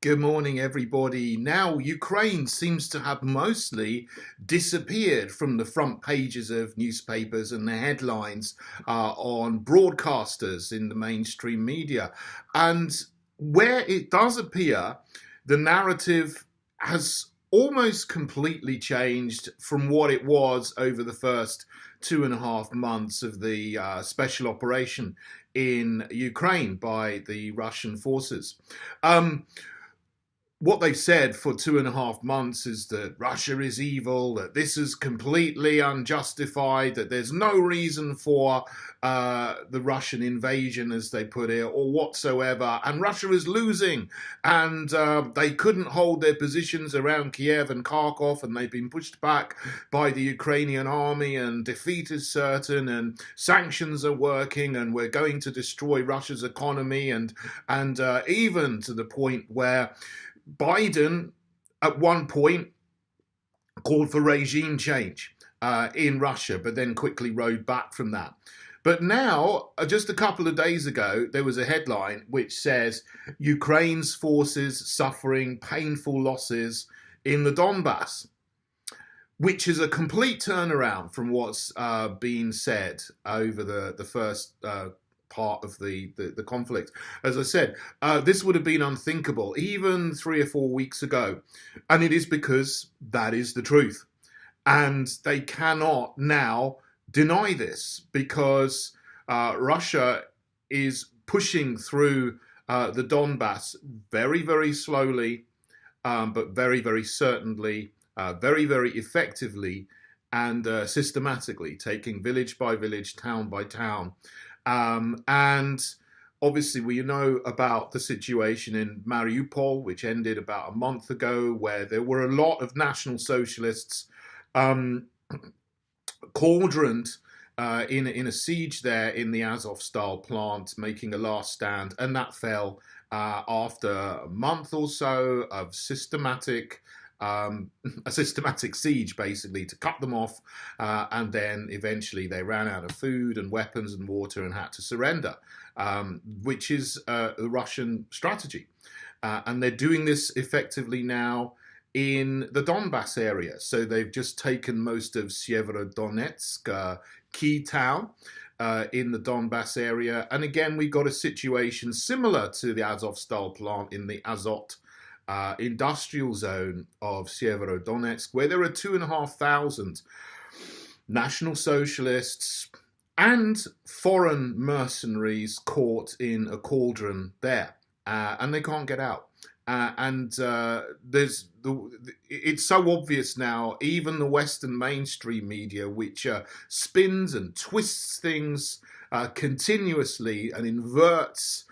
Good morning, everybody. Now, Ukraine seems to have mostly disappeared from the front pages of newspapers and the headlines on broadcasters in the mainstream media. And where it does appear, the narrative has almost completely changed from what it was over the first 2.5 months of the special operation in Ukraine by the Russian forces. What they've said for 2.5 months is that Russia is evil, that this is completely unjustified, that there's no reason for the Russian invasion, as they put it, or whatsoever, and Russia is losing, and they couldn't hold their positions around Kiev and Kharkov, and they've been pushed back by the Ukrainian army, and defeat is certain, and sanctions are working, and we're going to destroy Russia's economy, and even to the point where Biden, at one point, called for regime change in Russia, but then quickly rode back from that. But now, just a couple of days ago, there was a headline which says, Ukraine's forces suffering painful losses in the Donbas, which is a complete turnaround from what's been said over the first part of the conflict. As I said, this would have been unthinkable even 3 or 4 weeks ago. And it is because that is the truth. And they cannot now deny this because Russia is pushing through the Donbas very, very slowly, but very, very certainly, very, very effectively and systematically, taking village by village, town by town. And obviously we know about the situation in Mariupol, which ended about a month ago, where there were a lot of National Socialists cauldroned in a siege there in the Azovstal plant, making a last stand, and that fell after a month or so of a systematic siege, basically, to cut them off, and then eventually they ran out of food and weapons and water and had to surrender, which is the Russian strategy. And they're doing this effectively now in the Donbas area. So they've just taken most of Severodonetsk, key town, in the Donbas area. And again, we got a situation similar to the Azovstal plant in the Azot industrial zone of Severodonetsk, where there are 2,500 National Socialists and foreign mercenaries caught in a cauldron there, and they can't get out. It's so obvious now, even the Western mainstream media, which spins and twists things continuously and inverts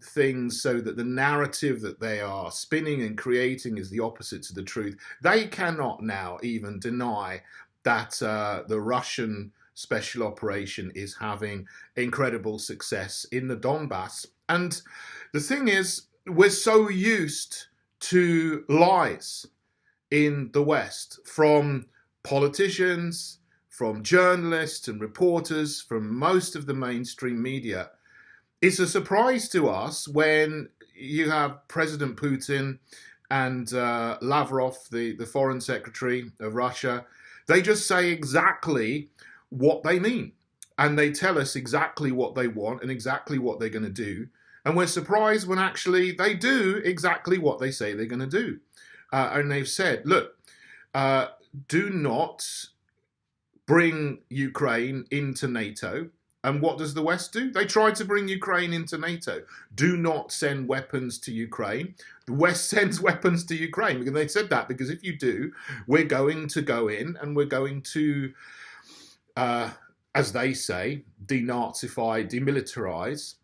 things so that the narrative that they are spinning and creating is the opposite to the truth. They cannot now even deny that the Russian special operation is having incredible success in the Donbas. And the thing is, we're so used to lies in the West from politicians, from journalists and reporters, from most of the mainstream media. It's a surprise to us when you have President Putin and Lavrov, the foreign secretary of Russia. They just say exactly what they mean. And they tell us exactly what they want and exactly what they're going to do. And we're surprised when actually they do exactly what they say they're going to do. And they've said, look, do not bring Ukraine into NATO. And what does the West do? They try to bring Ukraine into NATO. Do not send weapons to Ukraine. The West sends weapons to Ukraine. Because they said that because if you do, we're going to go in and we're going to, as they say, denazify, demilitarize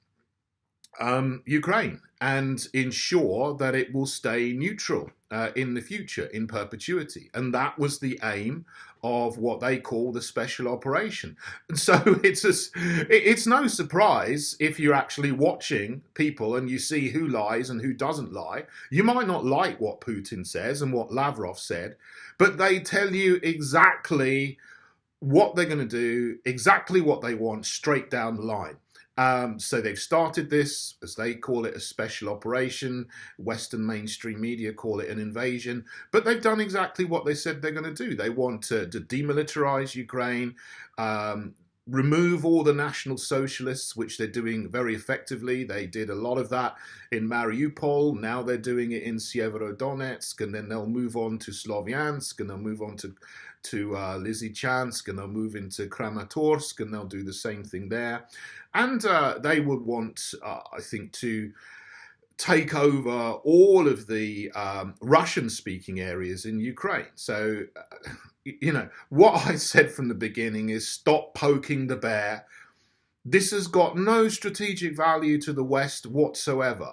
Ukraine and ensure that it will stay neutral in the future, in perpetuity. And that was the aim of what they call the special operation. And so it's no surprise if you're actually watching people and you see who lies and who doesn't lie. You might not like what Putin says and what Lavrov said, but they tell you exactly what they're going to do, exactly what they want, straight down the line. So they've started this, as they call it, a special operation. Western mainstream media call it an invasion. But they've done exactly what they said they're going to do. They want to demilitarize Ukraine, remove all the National Socialists, which they're doing very effectively. They did a lot of that in Mariupol. Now they're doing it in Severodonetsk, and then they'll move on to Slovyansk, and they'll move on to Lysychansk, and they'll move into Kramatorsk, and they'll do the same thing there. And they would want, I think, to take over all of the Russian-speaking areas in Ukraine. So, you know, what I said from the beginning is stop poking the bear. This has got no strategic value to the West whatsoever.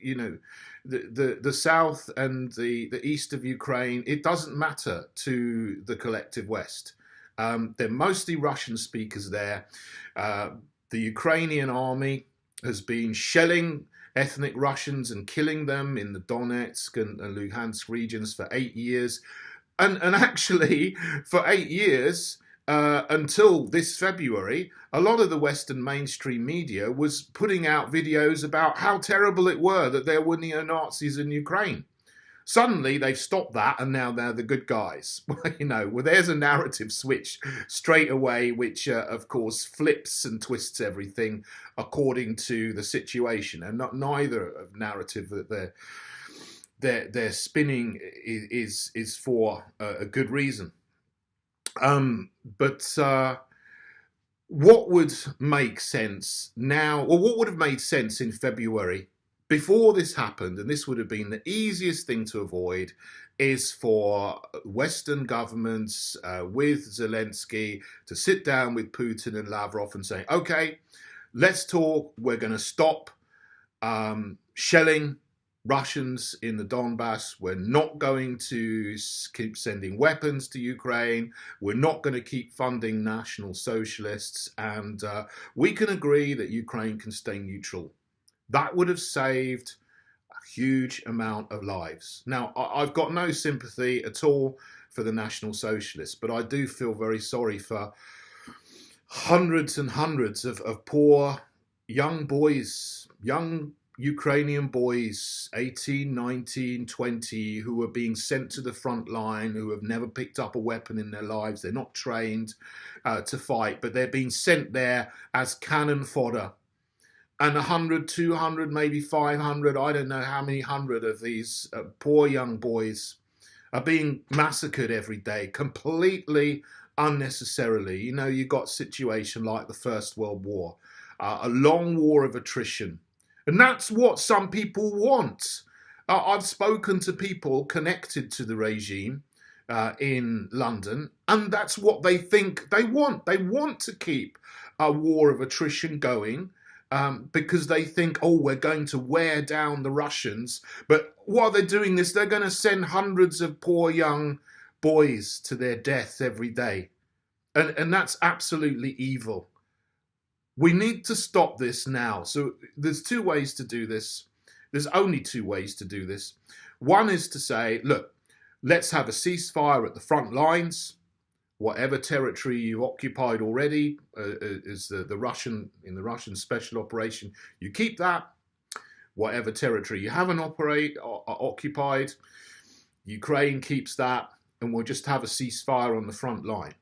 You know, the south and the east of Ukraine, it doesn't matter to the collective West. They're mostly Russian speakers there. The Ukrainian army has been shelling ethnic Russians and killing them in the Donetsk and Luhansk regions for 8 years. And actually, for 8 years, until this February, a lot of the Western mainstream media was putting out videos about how terrible it were that there were neo-Nazis in Ukraine. Suddenly, they've stopped that, and now they're the good guys. You know, well, there's a narrative switch straight away, which, of course, flips and twists everything according to the situation. And neither of narrative that they're spinning is for a good reason. But what would make sense now, or what would have made sense in February before this happened, and this would have been the easiest thing to avoid, is for Western governments with Zelensky to sit down with Putin and Lavrov and say, okay, let's talk. We're going to stop shelling Russians in the Donbas. We're not going to keep sending weapons to Ukraine. We're not going to keep funding National Socialists. And we can agree that Ukraine can stay neutral. That would have saved a huge amount of lives. Now, I've got no sympathy at all for the National Socialists, but I do feel very sorry for hundreds and hundreds of poor young boys, young Ukrainian boys, 18, 19, 20, who are being sent to the front line, who have never picked up a weapon in their lives. They're not trained to fight, but they're being sent there as cannon fodder. And 100, 200, maybe 500, I don't know how many hundred of these poor young boys are being massacred every day, completely unnecessarily. You know, you've got a situation like the First World War, a long war of attrition. And that's what some people want. I've spoken to people connected to the regime in London, and that's what they think they want. They want to keep a war of attrition going. Because they think, oh, we're going to wear down the Russians. But while they're doing this, they're going to send hundreds of poor young boys to their death every day. And that's absolutely evil. We need to stop this now. So there's two ways to do this. There's only two ways to do this. One is to say, look, let's have a ceasefire at the front lines. Whatever territory you occupied already is the Russian special operation. You keep that. Whatever territory you haven't occupied, Ukraine keeps that, and we'll just have a ceasefire on the front line.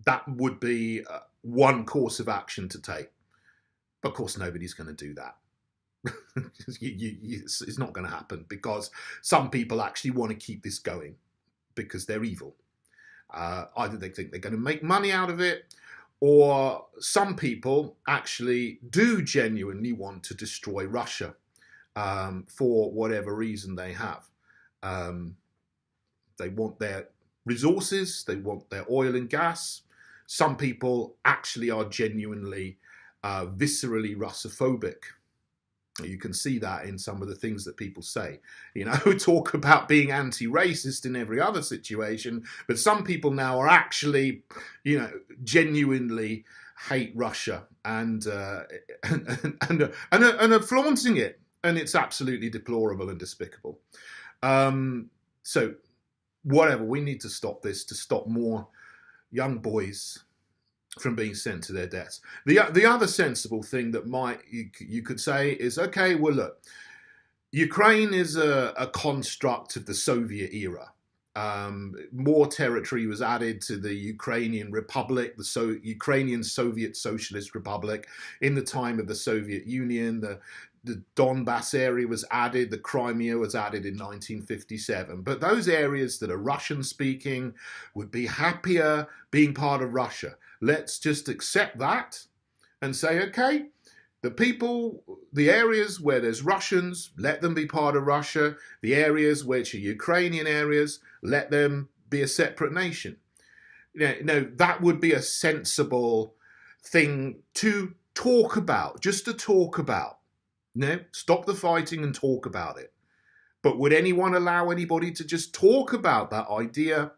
That would be one course of action to take. But of course, nobody's going to do that. It's not going to happen because some people actually want to keep this going because they're evil. Either they think they're going to make money out of it, or some people actually do genuinely want to destroy Russia for whatever reason they have. They want their resources, they want their oil and gas. Some people actually are genuinely, viscerally Russophobic. You can see that in some of the things that people say. You know, talk about being anti-racist in every other situation, but some people now are actually, you know, genuinely hate Russia and are flaunting it, and it's absolutely deplorable and despicable. So, whatever, we need to stop this to stop more young boys from being sent to their deaths. The other sensible thing that you could say is, okay, well, look, Ukraine is a construct of the Soviet era. More territory was added to the Ukrainian Republic, the Ukrainian Soviet Socialist Republic, in the time of the Soviet Union. The Donbas area was added, the Crimea was added in 1957. But those areas that are Russian-speaking would be happier being part of Russia. Let's just accept that and say, okay, the areas where there's Russians, let them be part of Russia. The areas which are Ukrainian areas, let them be a separate nation. That would be a sensible thing to talk about, just to talk about. Stop the fighting and talk about it. But would anyone allow anybody to just talk about that idea?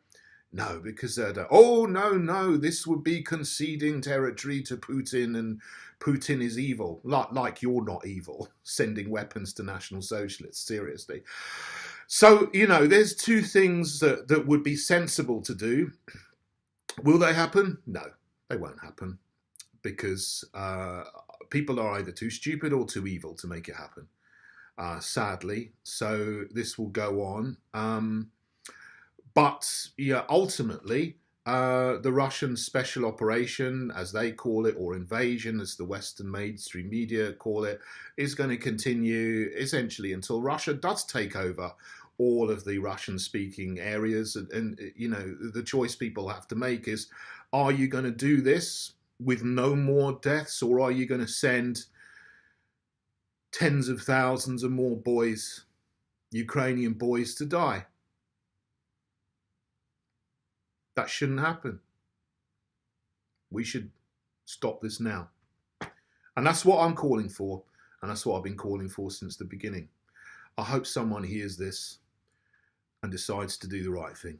No, because no, this would be conceding territory to Putin, and Putin is evil. Like you're not evil, sending weapons to National Socialists, seriously. So, there's two things that would be sensible to do. Will they happen? No, they won't happen, because people are either too stupid or too evil to make it happen, sadly. So this will go on. But ultimately, the Russian special operation, as they call it, or invasion, as the Western mainstream media call it, is going to continue essentially until Russia does take over all of the Russian-speaking areas. And the choice people have to make is, are you going to do this with no more deaths, or are you going to send tens of thousands of more boys, Ukrainian boys, to die? That shouldn't happen. We should stop this now. And that's what I'm calling for, and that's what I've been calling for since the beginning. I hope someone hears this and decides to do the right thing.